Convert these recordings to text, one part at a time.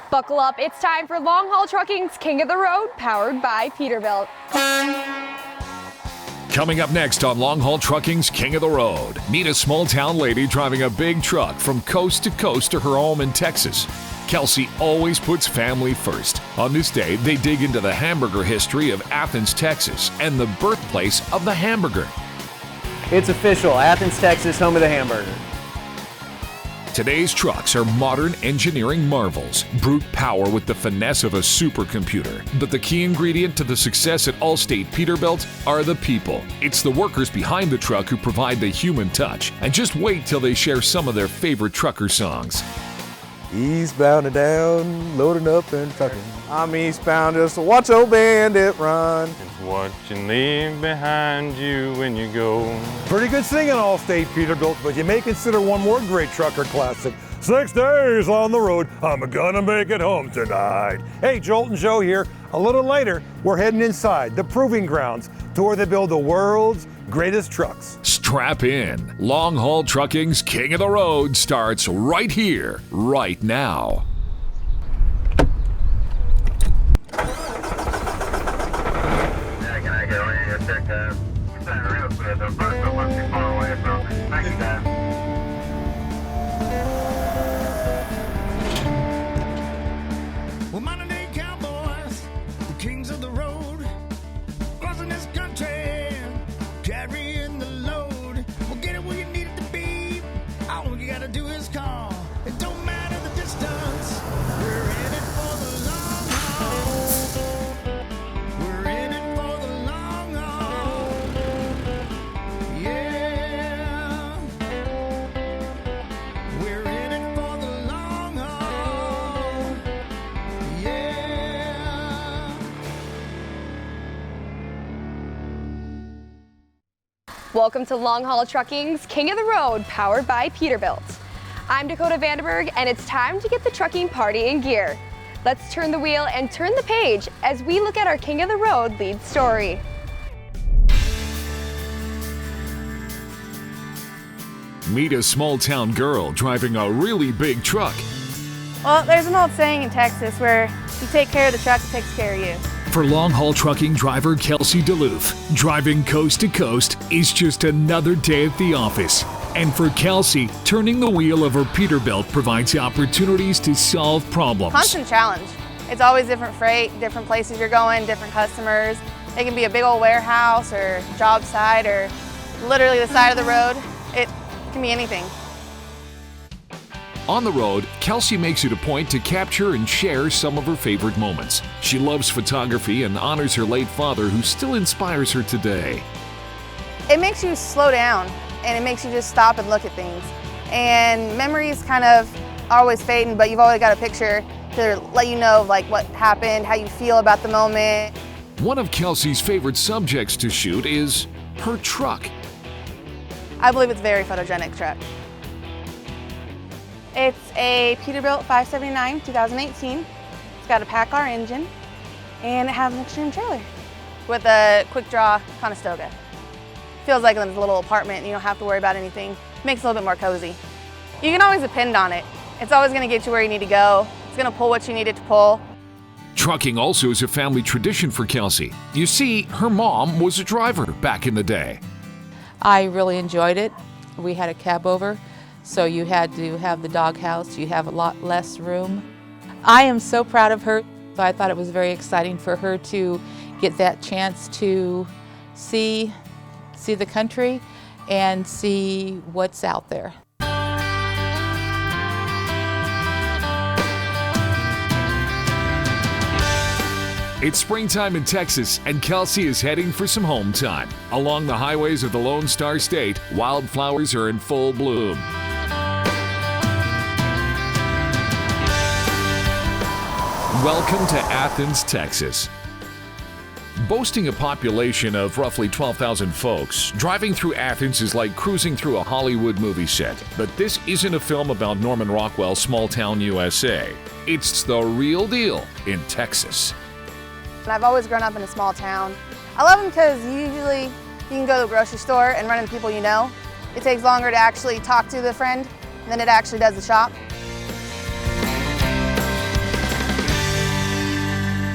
Buckle up, it's time for Long Haul Trucking's King of the Road, powered by Peterbilt. Coming up next on Long Haul Trucking's King of the Road, meet a small-town lady driving a big truck from coast to coast to her home in Texas. Kelsey always puts family first. On this day, they dig into the hamburger history of Athens, Texas, and the birthplace of the hamburger. It's official, Athens, Texas, home of the hamburger. Today's trucks are modern engineering marvels, brute power with the finesse of a supercomputer. But the key ingredient to the success at All State Peterbilt are the people. It's the workers behind the truck who provide the human touch. And just wait till they share some of their favorite trucker songs. Eastbound and down, loading up and trucking. I'm eastbound, just watch old bandit run. It's what you leave behind you when you go. Pretty good singing, All State Peterbilt, but you may consider one more great trucker classic. 6 days on the road, I'm gonna make it home tonight. Hey, Jolting Joe here. A little later, we're heading inside the proving grounds to where they build the world's greatest trucks. Strap in. Long Haul Trucking's King of the Road starts right here, right now. Well, modern day cowboys, the kings of the road, crossing this country, carrying the load. We'll get it where you need it to be. All you gotta do is call. It don't matter the distance. We're in it for the long haul. We're in it for the long haul. Yeah. We're in it for the long haul. Yeah. Welcome to Long Haul Trucking's King of the Road, powered by Peterbilt. I'm Dakota Vandenberg, and it's time to get the trucking party in gear. Let's turn the wheel and turn the page as we look at our King of the Road lead story. Meet a small-town girl driving a really big truck. Well, there's an old saying in Texas where you take care of the truck, it takes care of you. For Long Haul Trucking driver Kelsey Duluth, driving coast to coast is just another day at the office. And for Kelsey, turning the wheel of her Peterbilt provides opportunities to solve problems. Constant challenge. It's always different freight, different places you're going, different customers. It can be a big old warehouse or job site or literally the side of the road. It can be anything. On the road, Kelsey makes it a point to capture and share some of her favorite moments. She loves photography and honors her late father, who still inspires her today. It makes you slow down and it makes you just stop and look at things. And memories kind of are always fading, but you've always got a picture to let you know like what happened, how you feel about the moment. One of Kelsey's favorite subjects to shoot is her truck. I believe it's a very photogenic truck. It's a Peterbilt 579 2018. It's got a PACCAR engine and it has an extreme trailer with a quick draw Conestoga. Feels like a little apartment and you don't have to worry about anything. Makes it a little bit more cozy. You can always depend on it. It's always going to get you where you need to go. It's going to pull what you need it to pull. Trucking also is a family tradition for Kelsey. You see, her mom was a driver back in the day. I really enjoyed it. We had a cab over, so you had to have the doghouse. You have a lot less room. I am so proud of her. I thought it was very exciting for her to get that chance to see the country and see what's out there. It's springtime in Texas, and Kelsey is heading for some home time. Along the highways of the Lone Star State, wildflowers are in full bloom. Welcome to Athens, Texas. Boasting a population of roughly 12,000 folks, driving through Athens is like cruising through a Hollywood movie set. But this isn't a film about Norman Rockwell's small town USA. It's the real deal in Texas. I've always grown up in a small town. I love them because usually you can go to the grocery store and run into people you know. It takes longer to actually talk to the friend than it actually does the shop.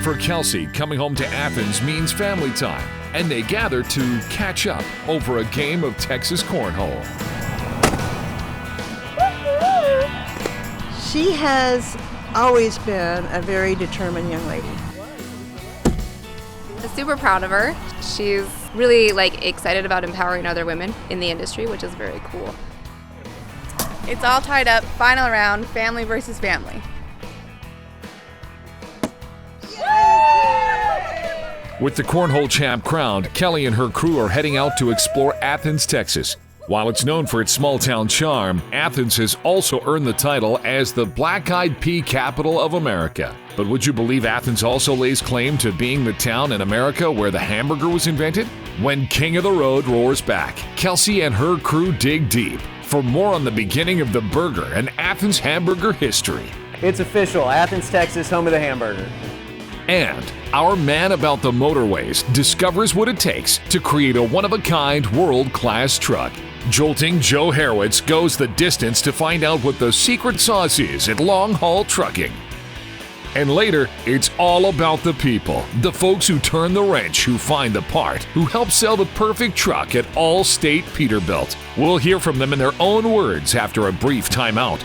For Kelsey, coming home to Athens means family time, and they gather to catch up over a game of Texas cornhole. She has always been a very determined young lady. I'm super proud of her. She's really excited about empowering other women in the industry, which is very cool. It's all tied up, final round, family versus family. With the cornhole champ crowned, Kelly and her crew are heading out to explore Athens, Texas. While it's known for its small-town charm, Athens has also earned the title as the Black-Eyed Pea capital of America. But would you believe Athens also lays claim to being the town in America where the hamburger was invented? When King of the Road roars back, Kelsey and her crew dig deep for more on the beginning of the burger and Athens hamburger history. It's official, Athens, Texas, home of the hamburger. And our man about the motorways discovers what it takes to create a one-of-a-kind world-class truck. Jolting Joe Harewicz goes the distance to find out what the secret sauce is at long-haul trucking. And later, it's all about the people, the folks who turn the wrench, who find the part, who help sell the perfect truck at All State Peterbilt. We'll hear from them in their own words after a brief timeout.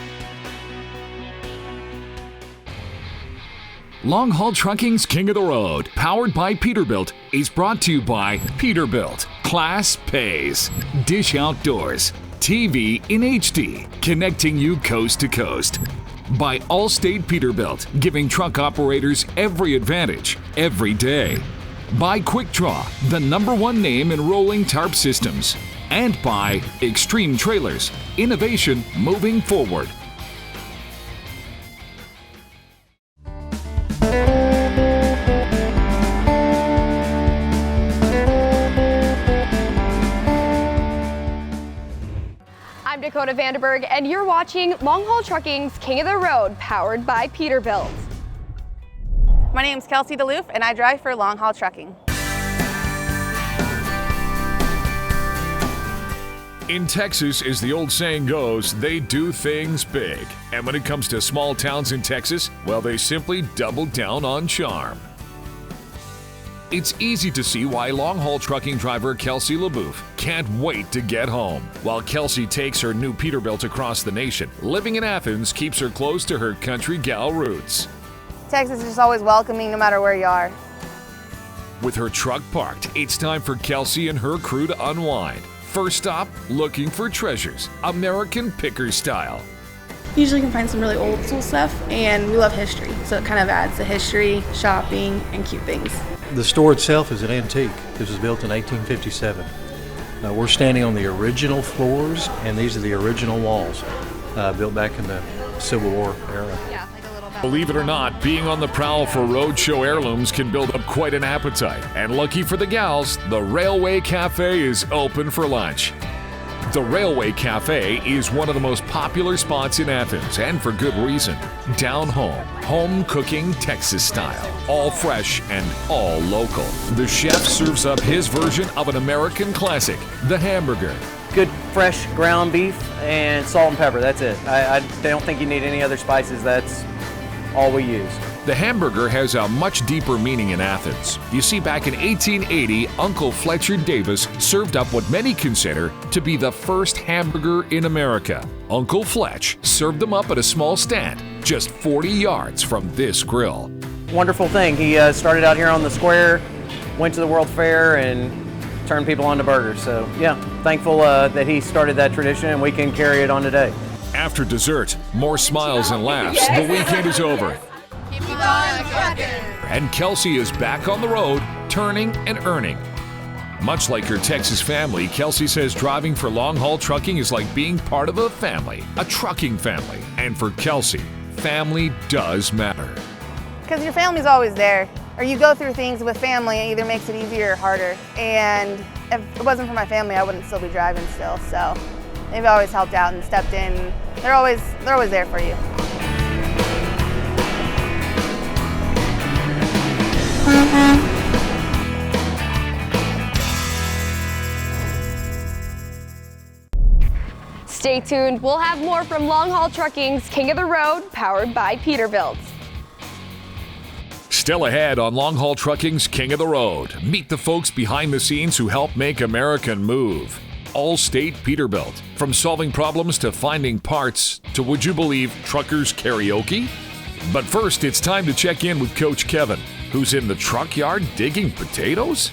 Long Haul Trucking's King of the Road, powered by Peterbilt, is brought to you by Peterbilt. Class pays. Dish Outdoors. TV in HD, connecting you coast to coast. By All State Peterbilt, giving truck operators every advantage, every day. By Quick Draw, the #1 name in rolling tarp systems. And by Extreme Trailers, innovation moving forward. I'm Dakota Vanderberg, and you're watching Long Haul Trucking's King of the Road, powered by Peterbilt. My name's Kelsey DeLoof, and I drive for Long Haul Trucking. In Texas, as the old saying goes, they do things big. And when it comes to small towns in Texas, well, they simply double down on charm. It's easy to see why long-haul trucking driver Kelsey LaBouffe can't wait to get home. While Kelsey takes her new Peterbilt across the nation, living in Athens keeps her close to her country gal roots. Texas is just always welcoming no matter where you are. With her truck parked, it's time for Kelsey and her crew to unwind. First stop, looking for treasures, American picker style. Usually you can find some really old school stuff, and we love history, so it kind of adds to history, shopping, and cute things. The store itself is an antique. This was built in 1857. We're standing on the original floors, and these are the original walls, built back in the Civil War era. Yeah, like a little bit. Believe it or not, being on the prowl for roadshow heirlooms can build up quite an appetite. And lucky for the gals, the Railway Cafe is open for lunch. The Railway Cafe is one of the most popular spots in Athens, and for good reason. Down home cooking Texas style, all fresh and all local. The chef serves up his version of an American classic, the hamburger. Good fresh ground beef and salt and pepper, that's it. I don't think you need any other spices, that's all we use. The hamburger has a much deeper meaning in Athens. You see, back in 1880, Uncle Fletcher Davis served up what many consider to be the first hamburger in America. Uncle Fletch served them up at a small stand just 40 yards from this grill. Wonderful thing. He started out here on the square, went to the World Fair, and turned people on to burgers. So yeah, thankful that he started that tradition and we can carry it on today. After dessert, more smiles and laughs. Yes. The weekend is over. And Kelsey is back on the road, turning and earning. Much like her Texas family, Kelsey says driving for long-haul trucking is like being part of a family, a trucking family. And for Kelsey, family does matter. Because your family's always there, or you go through things with family, it either makes it easier or harder. And if it wasn't for my family, I wouldn't still be driving still. So they've always helped out and stepped in. They're always there for you. Stay tuned. We'll have more from Long Haul Trucking's King of the Road, powered by Peterbilt. Still ahead on Long Haul Trucking's King of the Road. Meet the folks behind the scenes who help make America move. All State Peterbilt. From solving problems to finding parts to, would you believe, truckers karaoke? But first, it's time to check in with Coach Kevin, who's in the truck yard digging potatoes.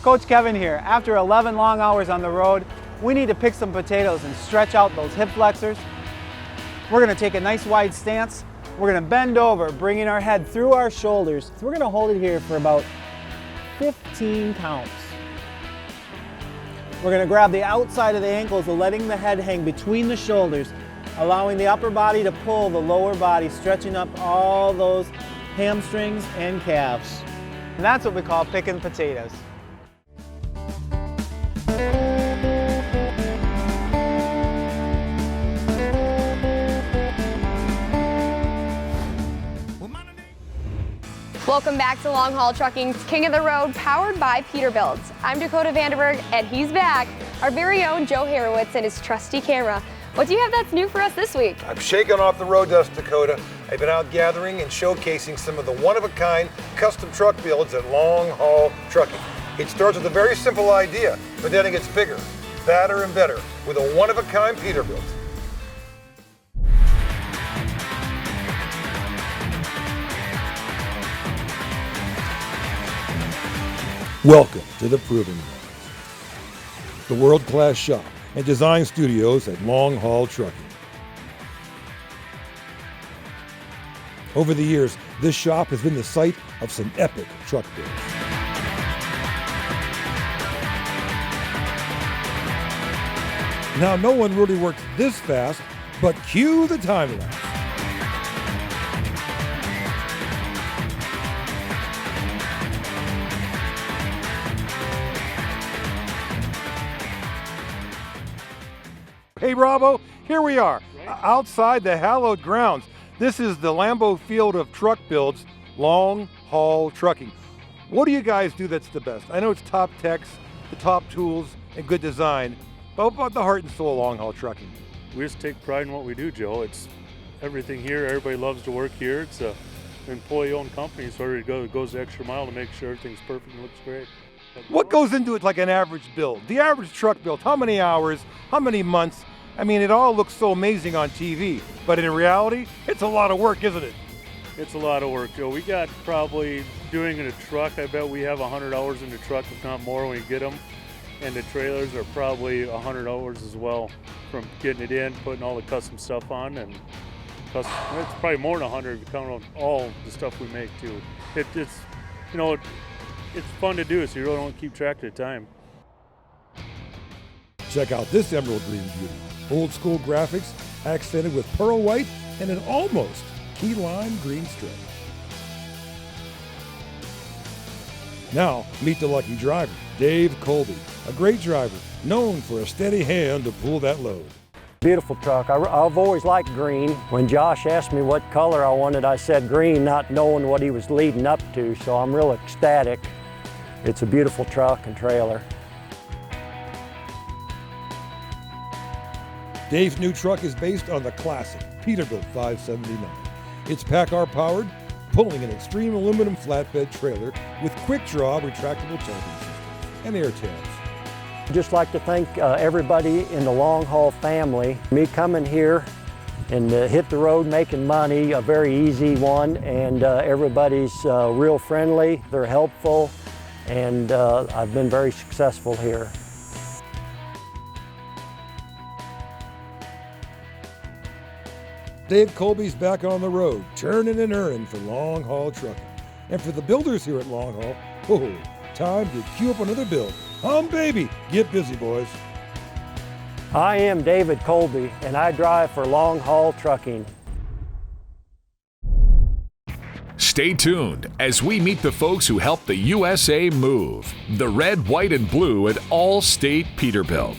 Coach Kevin here. After 11 long hours on the road, we need to pick some potatoes and stretch out those hip flexors. We're going to take a nice wide stance. We're going to bend over, bringing our head through our shoulders. So we're going to hold it here for about 15 counts. We're going to grab the outside of the ankles, letting the head hang between the shoulders, allowing the upper body to pull the lower body, stretching up all those hamstrings and calves. And that's what we call picking potatoes. Welcome back to Long Haul Trucking's King of the Road, powered by Peterbilt. I'm Dakota Vanderberg, and he's back. Our very own Joe Harewicz and his trusty camera. What do you have that's new for us this week? I'm shaking off the road dust, Dakota. I've been out gathering and showcasing some of the one-of-a-kind custom truck builds at Long Haul Trucking. It starts with a very simple idea, but then it gets bigger, badder, and better with a one-of-a-kind Peterbilt. Welcome to the Proving Grounds, the world-class shop and design studios at Long Haul Trucking. Over the years, this shop has been the site of some epic truck builds. Now, no one really works this fast, but cue the time lapse. Hey Bravo, here we are, outside the hallowed grounds. This is the Lambeau Field of truck builds, Long Haul Trucking. What do you guys do that's the best? I know it's top techs, the top tools, and good design, but what about the heart and soul of Long Haul Trucking? We just take pride in what we do, Joe. It's everything here. Everybody loves to work here. It's an employee-owned company, so it goes the extra mile to make sure everything's perfect and looks great. What goes into it like an average build? The average truck build, how many hours, how many months? I mean, it all looks so amazing on TV, but in reality, it's a lot of work, isn't it? It's a lot of work, Joe. We got probably doing in a truck, I bet we have 100 hours in the truck, if not more, when we get them. And the trailers are probably 100 hours as well, from getting it in, putting all the custom stuff on, and it's probably more than 100 if you count on all the stuff we make too. It's fun to do, so you really don't keep track of the time. Check out this emerald green beauty. Old school graphics accented with pearl white and an almost key lime green stripe. Now, meet the lucky driver, Dave Colby, a great driver, known for a steady hand to pull that load. Beautiful truck. I've always liked green. When Josh asked me what color I wanted, I said green, not knowing what he was leading up to, so I'm real ecstatic. It's a beautiful truck and trailer. Dave's new truck is based on the classic Peterbilt 579. It's PACCAR powered, pulling an extreme aluminum flatbed trailer with quick draw retractable jolting systems and air tabs. I'd just like to thank everybody in the Long Haul family. Me coming here and hit the road making money, a very easy one, and everybody's real friendly, they're helpful, and I've been very successful here. Dave Colby's back on the road, turning and earning for Long Haul Trucking. And for the builders here at Long Haul, time to queue up another build. Baby, get busy, boys. I am David Colby, and I drive for Long Haul Trucking. Stay tuned as we meet the folks who help the USA move. The red, white, and blue at All State Peterbilt.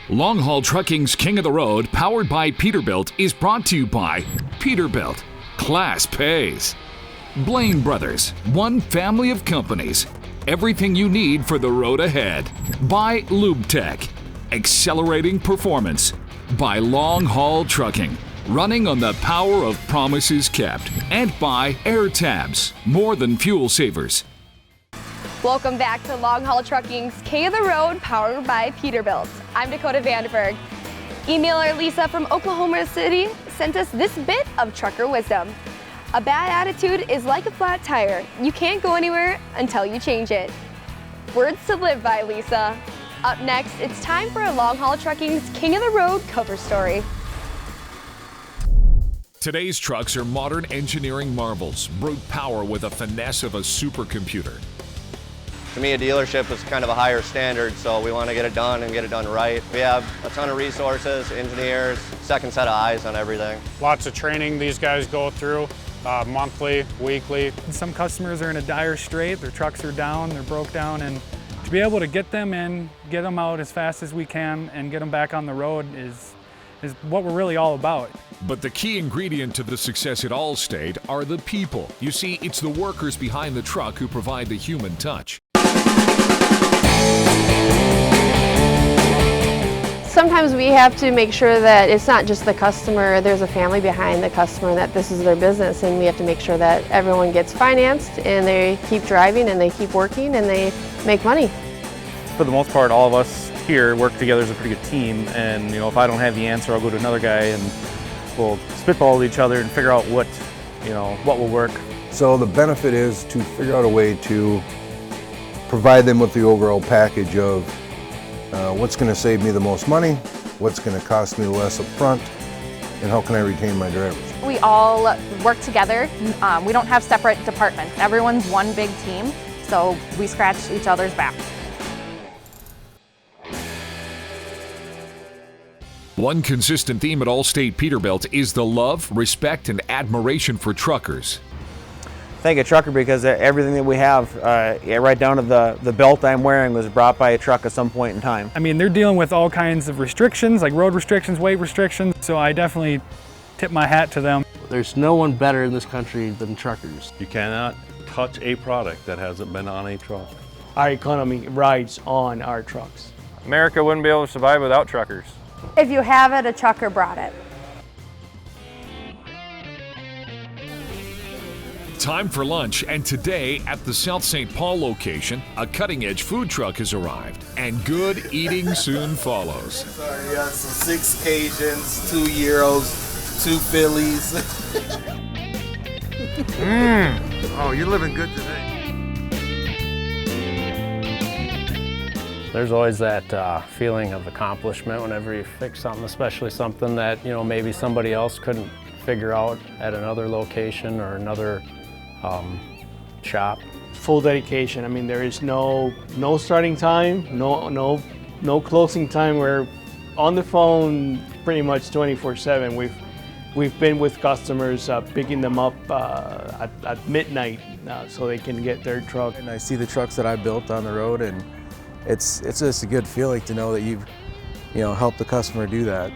Long Haul Trucking's King of the Road, powered by Peterbilt, is brought to you by Peterbilt. Class pays. Blaine Brothers, one family of companies. Everything you need for the road ahead. By Lube Tech. Accelerating performance. By Long Haul Trucking. Running on the power of promises kept, and by Air Tabs, more than fuel savers. Welcome back to Long Haul Trucking's King of the Road, powered by Peterbilt. I'm Dakota Vanderberg. Emailer Lisa from Oklahoma City sent us this bit of trucker wisdom. A bad attitude is like a flat tire. You can't go anywhere until you change it. Words to live by, Lisa. Up next, it's time for a Long Haul Trucking's King of the Road cover story. Today's trucks are modern engineering marvels, brute power with a finesse of a supercomputer. To me, a dealership is kind of a higher standard, so we want to get it done and get it done right. We have a ton of resources, engineers, second set of eyes on everything. Lots of training these guys go through, monthly, weekly. Some customers are in a dire strait, their trucks are down, they're broke down, and to be able to get them in, get them out as fast as we can, and get them back on the road is what we're really all about. But the key ingredient to the success at All State are the people. You see, it's the workers behind the truck who provide the human touch. Sometimes we have to make sure that it's not just the customer, there's a family behind the customer, that this is their business, and we have to make sure that everyone gets financed and they keep driving and they keep working and they make money. For the most part, all of us here work together as a pretty good team, and if I don't have the answer, I'll go to another guy and we'll spitball with each other and figure out what will work. So the benefit is to figure out a way to provide them with the overall package of what's going to save me the most money, what's going to cost me less up front, and how can I retain my drivers. We all work together. We don't have separate departments. Everyone's one big team, so we scratch each other's backs. One consistent theme at All State Peterbilt is the love, respect, and admiration for truckers. Thank a trucker because everything that we have, right down to the belt I'm wearing, was brought by a truck at some point in time. I mean, they're dealing with all kinds of restrictions, like road restrictions, weight restrictions, so I definitely tip my hat to them. There's no one better in this country than truckers. You cannot touch a product that hasn't been on a truck. Our economy rides on our trucks. America wouldn't be able to survive without truckers. If you have it, a trucker brought it. Time for lunch, and today at the South St. Paul location, a cutting-edge food truck has arrived, and good eating soon follows. Sorry, so 6 Cajuns, 2 Euros, 2 Phillies. Oh, you're living good today. There's always that feeling of accomplishment whenever you fix something, especially something that maybe somebody else couldn't figure out at another location or another shop. Full dedication. I mean, there is no starting time, no closing time. We're on the phone pretty much 24/7. We've been with customers, picking them up at midnight so they can get their truck. And I see the trucks that I built on the road, and it's just a good feeling to know that you've helped the customer do that.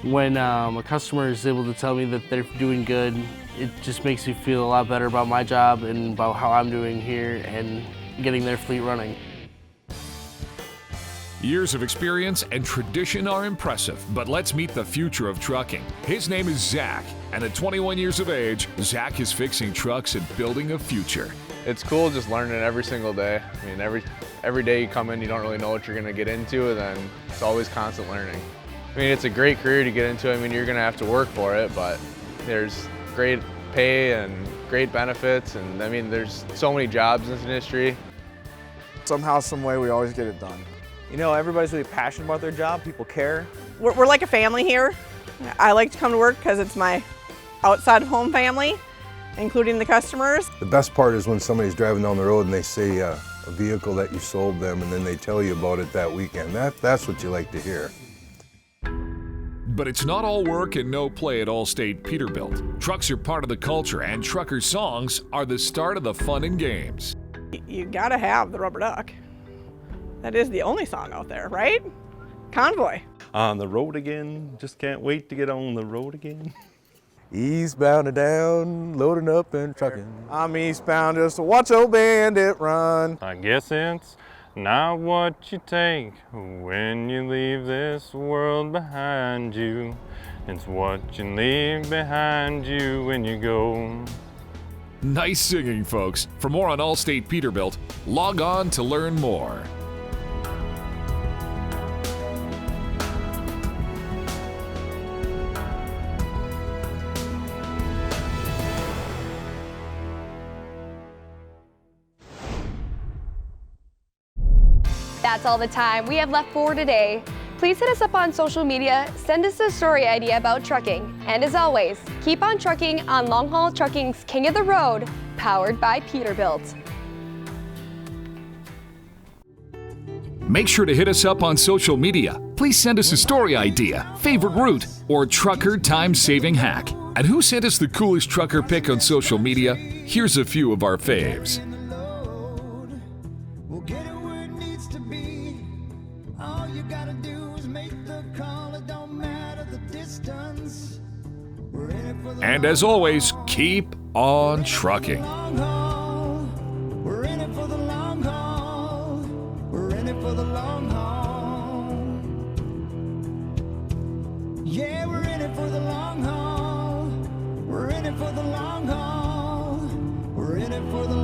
When a customer is able to tell me that they're doing good, it just makes me feel a lot better about my job and about how I'm doing here and getting their fleet running. Years of experience and tradition are impressive, but let's meet the future of trucking. His name is Zach, and at 21 years of age, Zach is fixing trucks and building a future. It's cool just learning every single day. I mean, every day you come in, you don't really know what you're going to get into, and then it's always constant learning. I mean, it's a great career to get into. I mean, you're going to have to work for it, but there's great pay and great benefits, and I mean, there's so many jobs in this industry. Somehow, some way, we always get it done. Everybody's really passionate about their job. People care. We're like a family here. I like to come to work because it's my outside of home family, including the customers. The best part is when somebody's driving down the road and they say a vehicle that you sold them, and then they tell you about it that weekend. That's what you like to hear. But it's not all work and no play at All State Peterbilt. Trucks are part of the culture, and trucker songs are the start of the fun and games. You gotta have the rubber duck. That is the only song out there, right? Convoy. On the road again, just can't wait to get on the road again. Eastbound and down, loading up and trucking. I'm eastbound just to watch old bandit run. I guess it's Not what you take when you leave this world behind you. It's what you leave behind you when you go. Nice singing, folks. For more on All State Peterbilt, log on to learn more. That's all the time we have left for today. Please hit us up on social media, send us a story idea about trucking, and as always, keep on trucking on Long Haul Trucking's King of the Road, powered by Peterbilt. Make sure to hit us up on social media. Please send us a story idea, favorite route, or trucker time-saving hack. And who sent us the coolest trucker pic on social media? Here's a few of our faves. And as always, keep on trucking. We're in it for the long haul. We're in it for the long haul. Yeah, we're in it for the long haul. We're in it for the long haul. We're in it for the long haul.